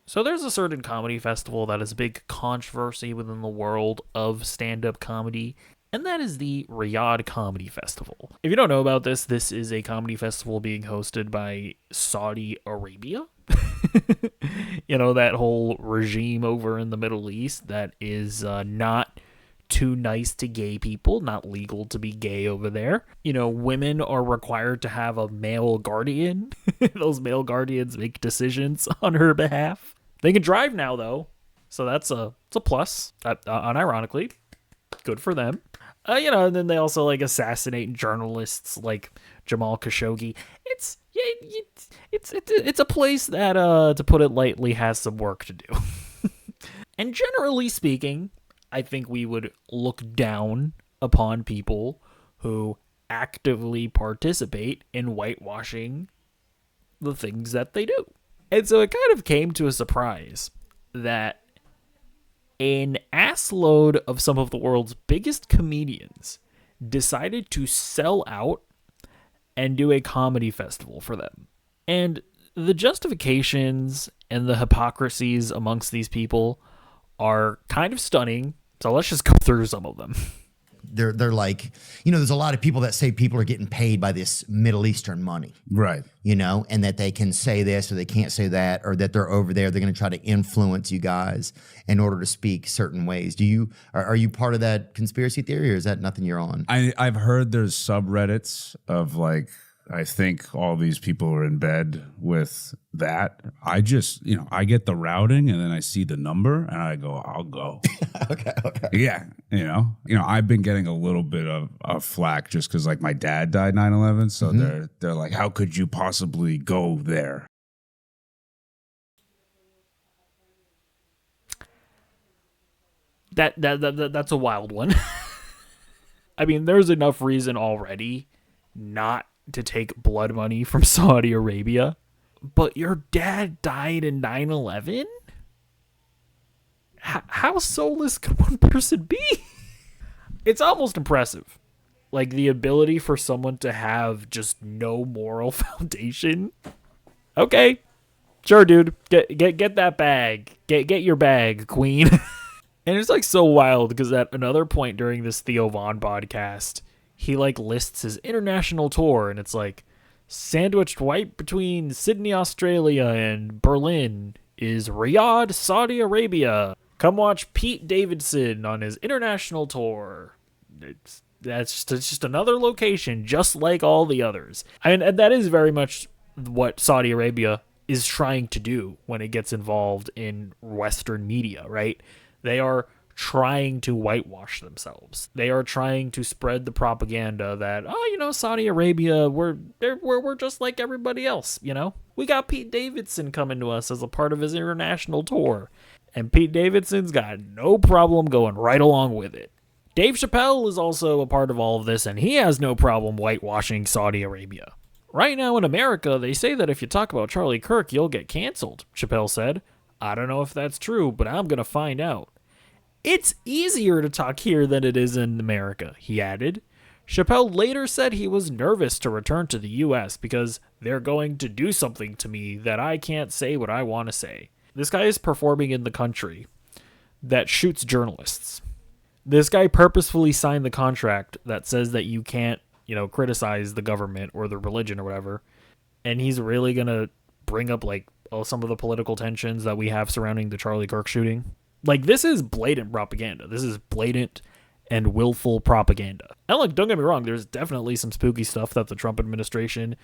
So there's a certain comedy festival that is a big controversy within the world of stand-up comedy, and that is the Riyadh Comedy Festival. If you don't know about this, this is a comedy festival being hosted by Saudi Arabia. That whole regime over in the Middle East that is not too nice to gay people, not legal to be gay over there. Women are required to have a male guardian. Those male guardians make decisions on her behalf. They can drive now, though, so it's a plus. Unironically, good for them. And then they also like assassinate journalists like Jamal Khashoggi. It's a place that, to put it lightly, has some work to do. And generally speaking, I think we would look down upon people who actively participate in whitewashing the things that they do. And so it kind of came to a surprise that an assload of some of the world's biggest comedians decided to sell out and do a comedy festival for them. And the justifications and the hypocrisies amongst these people are kind of stunning. So let's just go through some of them. They're like, there's a lot of people that say people are getting paid by this Middle Eastern money. Right. And that they can say this or they can't say that, or that they're over there. They're going to try to influence you guys in order to speak certain ways. Are you part of that conspiracy theory, or is that nothing you're on? I've heard there's subreddits of like, I think all these people are in bed with that. I just, I get the routing and then I see the number and I go, I'll go. Okay. Yeah. I've been getting a little bit of flack just because like my dad died 9/11. So they're like, how could you possibly go there? That's a wild one. I mean, there's enough reason already not to take blood money from Saudi Arabia, but your dad died in 9/11? How soulless could one person be? It's almost impressive. Like the ability for someone to have just no moral foundation. Okay. Sure, dude. Get that bag. Get your bag, queen. And it's like so wild because at another point during this Theo Von podcast, he like lists his international tour, and it's like sandwiched right between Sydney, Australia and Berlin is Riyadh, Saudi Arabia. Come watch Pete Davidson on his international tour. That's just another location, just like all the others. And that is very much what Saudi Arabia is trying to do when it gets involved in Western media, right? They are trying to whitewash themselves. They are trying to spread the propaganda that, Saudi Arabia, we're just like everybody else, We got Pete Davidson coming to us as a part of his international tour. And Pete Davidson's got no problem going right along with it. Dave Chappelle is also a part of all of this, and he has no problem whitewashing Saudi Arabia. Right now in America, they say that if you talk about Charlie Kirk, you'll get canceled, Chappelle said. I don't know if that's true, but I'm going to find out. It's easier to talk here than it is in America, he added. Chappelle later said he was nervous to return to the U.S. because they're going to do something to me that I can't say what I want to say. This guy is performing in the country that shoots journalists. This guy purposefully signed the contract that says that you can't, criticize the government or the religion or whatever. And he's really going to bring up some of the political tensions that we have surrounding the Charlie Kirk shooting. This is blatant propaganda. This is blatant and willful propaganda. And don't get me wrong, there's definitely some spooky stuff that the Trump administration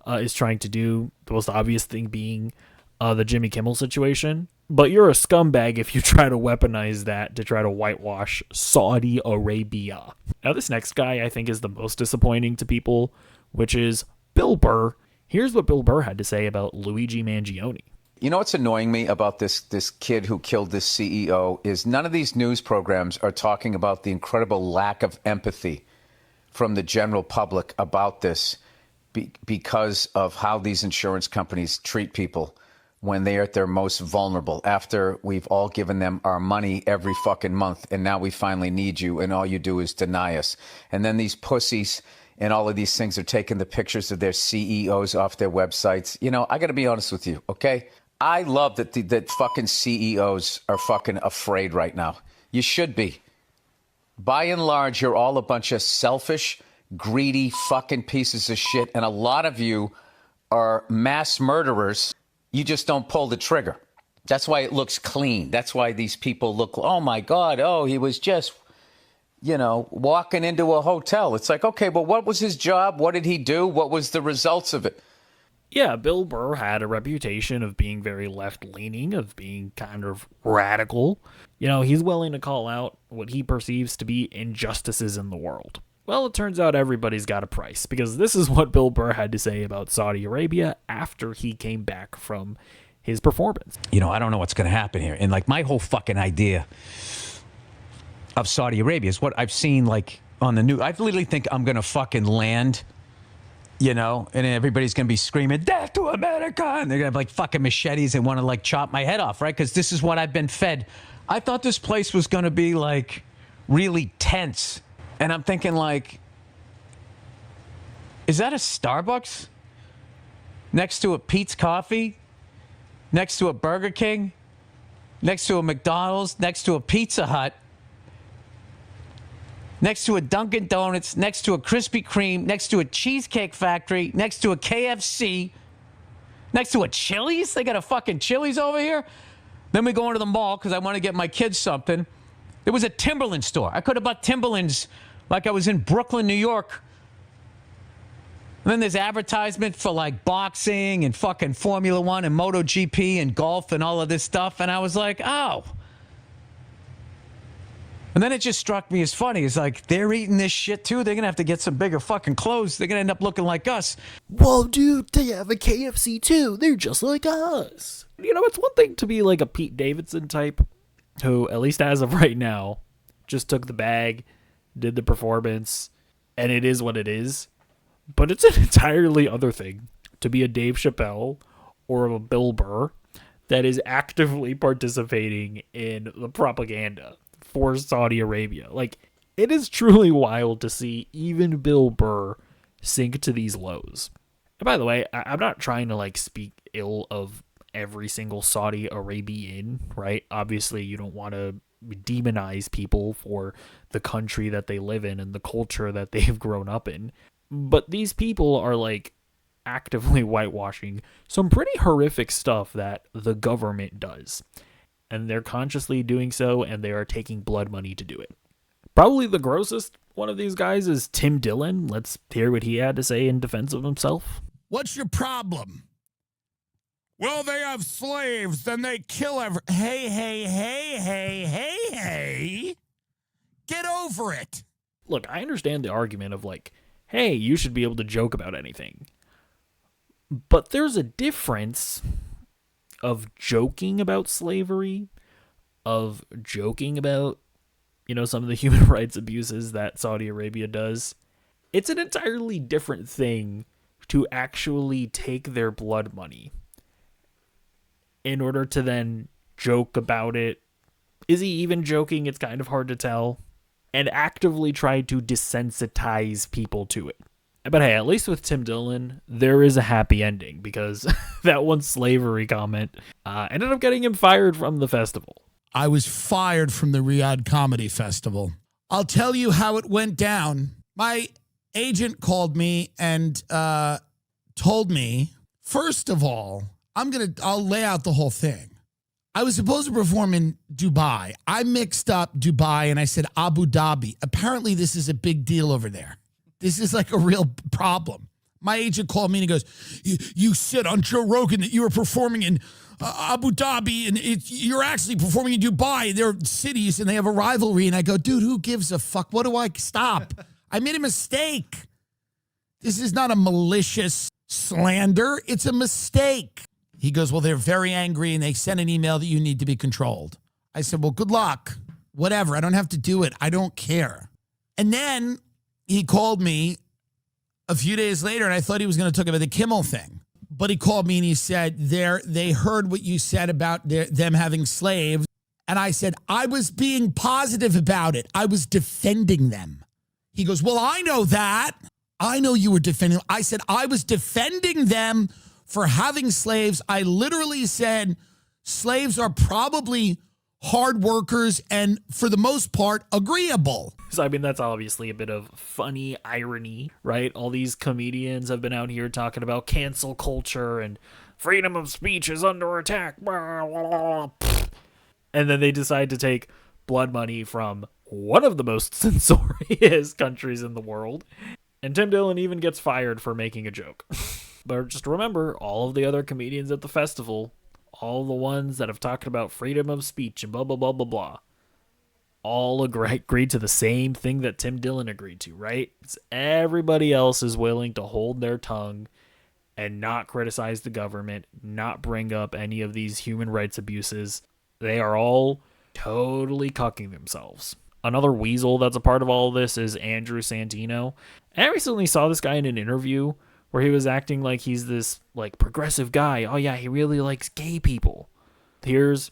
is trying to do. The most obvious thing being the Jimmy Kimmel situation. But you're a scumbag if you try to weaponize that to try to whitewash Saudi Arabia. Now, this next guy I think is the most disappointing to people, which is Bill Burr. Here's what Bill Burr had to say about Luigi Mangione. You know what's annoying me about this kid who killed this CEO is none of these news programs are talking about the incredible lack of empathy from the general public about this because of how these insurance companies treat people when they're at their most vulnerable, after we've all given them our money every fucking month, and now we finally need you, and all you do is deny us. And then these pussies and all of these things are taking the pictures of their CEOs off their websites. I got to be honest with you, okay? I love that fucking CEOs are fucking afraid right now. You should be. By and large, you're all a bunch of selfish, greedy fucking pieces of shit, and a lot of you are mass murderers. You just don't pull the trigger. That's why it looks clean. That's why these people look, oh my God, oh, he was just, walking into a hotel. It's like, okay, but what was his job? What did he do? What was the results of it? Yeah, Bill Burr had a reputation of being very left-leaning, of being kind of radical. He's willing to call out what he perceives to be injustices in the world. Well, it turns out everybody's got a price, because this is what Bill Burr had to say about Saudi Arabia after he came back from his performance. I don't know what's going to happen here. And my whole fucking idea of Saudi Arabia is what I've seen on the news. I literally think I'm going to fucking land, and everybody's going to be screaming, death to America. And they're going to have fucking machetes and want to chop my head off, right? Because this is what I've been fed. I thought this place was going to be really tense. And I'm thinking is that a Starbucks next to a Pete's Coffee? Next to a Burger King, next to a McDonald's, next to a Pizza Hut, next to a Dunkin' Donuts, next to a Krispy Kreme, next to a Cheesecake Factory, next to a KFC, next to a Chili's. They got a fucking Chili's over here. Then we go into the mall because I want to get my kids something. There was a Timberland store. I could have bought Timberlands like I was in Brooklyn, New York. And then there's advertisement for boxing and fucking Formula One and MotoGP and golf and all of this stuff. And I was like, oh. And then it just struck me as funny. It's they're eating this shit too. They're going to have to get some bigger fucking clothes. They're going to end up looking like us. Whoa, dude, they have a KFC too. They're just like us. It's one thing to be a Pete Davidson type who, at least as of right now, just took the bag, did the performance, and it is what it is. But it's an entirely other thing to be a Dave Chappelle or a Bill Burr that is actively participating in the propaganda for Saudi Arabia. It is truly wild to see even Bill Burr sink to these lows. And by the way, I'm not trying to speak ill of every single Saudi Arabian, right? Obviously, you don't want to demonize people for the country that they live in and the culture that they've grown up in. But these people are actively whitewashing some pretty horrific stuff that the government does. And they're consciously doing so, and they are taking blood money to do it. Probably the grossest one of these guys is Tim Dillon. Let's hear what he had to say in defense of himself. What's your problem? Well, they have slaves, then they kill Hey. Get over it. Look, I understand the argument of hey, you should be able to joke about anything. But there's a difference of joking about slavery, of joking about, some of the human rights abuses that Saudi Arabia does. It's an entirely different thing to actually take their blood money in order to then joke about it. Is he even joking? It's kind of hard to tell. And actively try to desensitize people to it. But hey, at least with Tim Dillon, there is a happy ending, because that one slavery comment ended up getting him fired from the festival. I was fired from the Riyadh Comedy Festival. I'll tell you how it went down. My agent called me and told me, first of all, I'll lay out the whole thing. I was supposed to perform in Dubai. I mixed up Dubai and I said Abu Dhabi. Apparently, this is a big deal over there. This is a real problem. My agent called me and he goes, you said on Joe Rogan that you were performing in Abu Dhabi and you're actually performing in Dubai. They're cities and they have a rivalry. And I go, dude, who gives a fuck? What do I stop? I made a mistake. This is not a malicious slander. It's a mistake. He goes, well, they're very angry and they sent an email that you need to be controlled. I said, well, good luck. Whatever. I don't have to do it. I don't care. And then he called me a few days later and I thought he was going to talk about the Kimmel thing. But he called me and he said, they heard what you said about them having slaves. And I said, I was being positive about it. I was defending them. He goes, well, I know that. I know you were defending them. I said, I was defending them for having slaves. I literally said slaves are probably hard workers and, for the most part, agreeable. So, I mean, that's obviously a bit of funny irony, right? All these comedians have been out here talking about cancel culture and freedom of speech is under attack. And then they decide to take blood money from one of the most censorious countries in the world. And Tim Dillon even gets fired for making a joke. But just remember, all of the other comedians at the festival, all the ones that have talked about freedom of speech and blah, blah, blah, blah, blah, all agreed to the same thing that Tim Dillon agreed to, right? It's everybody else is willing to hold their tongue and not criticize the government, not bring up any of these human rights abuses. They are all totally cucking themselves. Another weasel that's a part of all of this is Andrew Santino. I recently saw this guy in an interview where he was acting like he's this like progressive guy. Oh yeah, he really likes gay people. Here's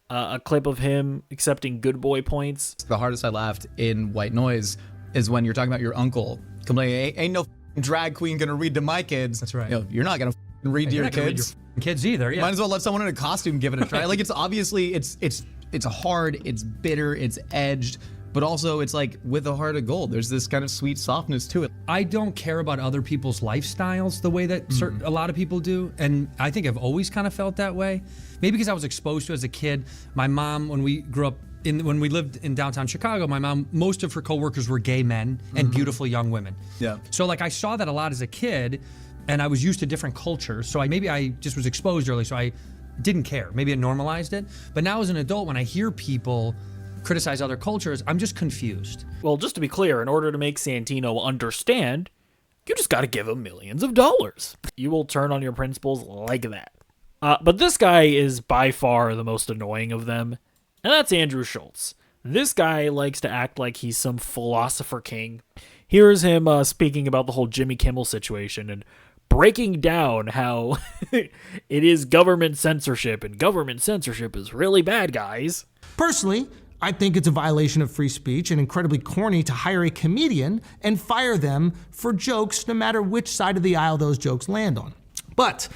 a clip of him accepting good boy points. The hardest I laughed in White Noise is when you're talking about your uncle complaining, ain't no drag queen gonna read to my kids. That's right. You know, you're not gonna read to your kids. Kids either. Yeah. Might as well let someone in a costume give it a try. Like, it's obviously it's hard, it's bitter, it's edged, but also it's like with a heart of gold. There's this kind of sweet softness to it. I don't care about other people's lifestyles the way that a lot of people do, and I think I've always kind of felt that way. Maybe because I was exposed to it as a kid. My mom, when we grew up, when we lived in downtown Chicago, my mom, most of her coworkers were gay men and beautiful young women. Yeah. So like I saw that a lot as a kid, and I was used to different cultures. So maybe I just was exposed early, so I didn't care. Maybe it normalized it. But now as an adult, when I hear people criticize other cultures, I'm just confused. Well, just to be clear, in order to make Santino understand, you just got to give him millions of dollars. You will turn on your principles like that. But this guy is by far the most annoying of them, and that's Andrew Schultz. This guy likes to act like he's some philosopher king. Here's him speaking about the whole Jimmy Kimmel situation and breaking down how it is government censorship, and government censorship is really bad, guys. Personally, I think it's a violation of free speech and incredibly corny to hire a comedian and fire them for jokes no matter which side of the aisle those jokes land on. But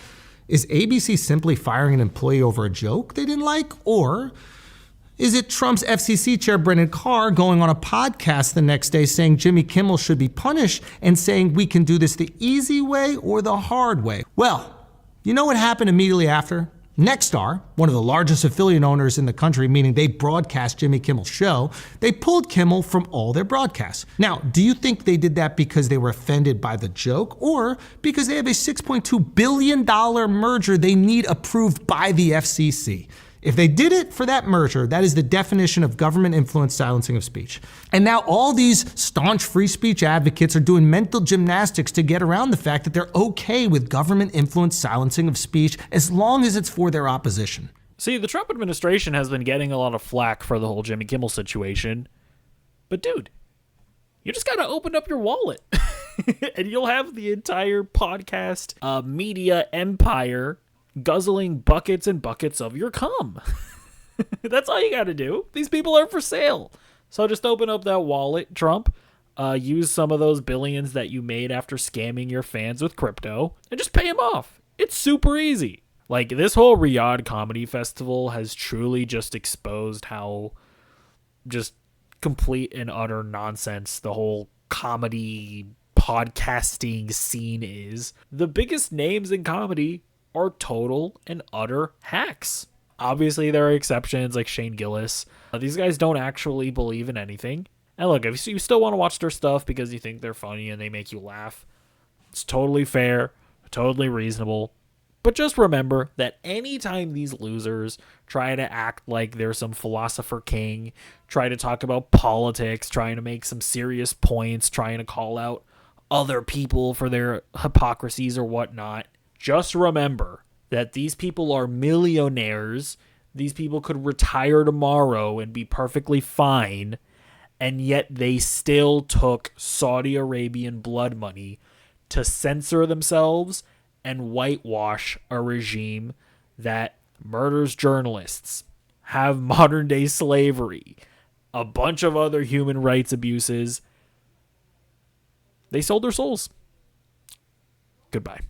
is ABC simply firing an employee over a joke they didn't like? Or is it Trump's FCC chair, Brendan Carr, going on a podcast the next day saying Jimmy Kimmel should be punished and saying we can do this the easy way or the hard way? Well, you know what happened immediately after? Nexstar, one of the largest affiliate owners in the country, meaning they broadcast Jimmy Kimmel's show, they pulled Kimmel from all their broadcasts. Now, do you think they did that because they were offended by the joke, or because they have a $6.2 billion merger they need approved by the FCC? If they did it for that merger, that is the definition of government influence silencing of speech. And now all these staunch free speech advocates are doing mental gymnastics to get around the fact that they're okay with government influence silencing of speech as long as it's for their opposition. See, the Trump administration has been getting a lot of flack for the whole Jimmy Kimmel situation. But dude, you just gotta open up your wallet and you'll have the entire podcast media empire guzzling buckets and buckets of your cum. That's all you gotta do. These people are for sale. So just open up that wallet, Trump. Use some of those billions that you made after scamming your fans with crypto and just pay them off. It's super easy. Like, this whole Riyadh Comedy Festival has truly just exposed how just complete and utter nonsense the whole comedy podcasting scene is. The biggest names in comedy are total and utter hacks. Obviously, there are exceptions like Shane Gillis. These guys don't actually believe in anything. And look, if you still want to watch their stuff because you think they're funny and they make you laugh, it's totally fair, totally reasonable. But just remember that anytime these losers try to act like they're some philosopher king, try to talk about politics, trying to make some serious points, trying to call out other people for their hypocrisies or whatnot, just remember that these people are millionaires. These people could retire tomorrow and be perfectly fine, and yet they still took Saudi Arabian blood money to censor themselves and whitewash a regime that murders journalists, have modern-day slavery, a bunch of other human rights abuses. They sold their souls. Goodbye.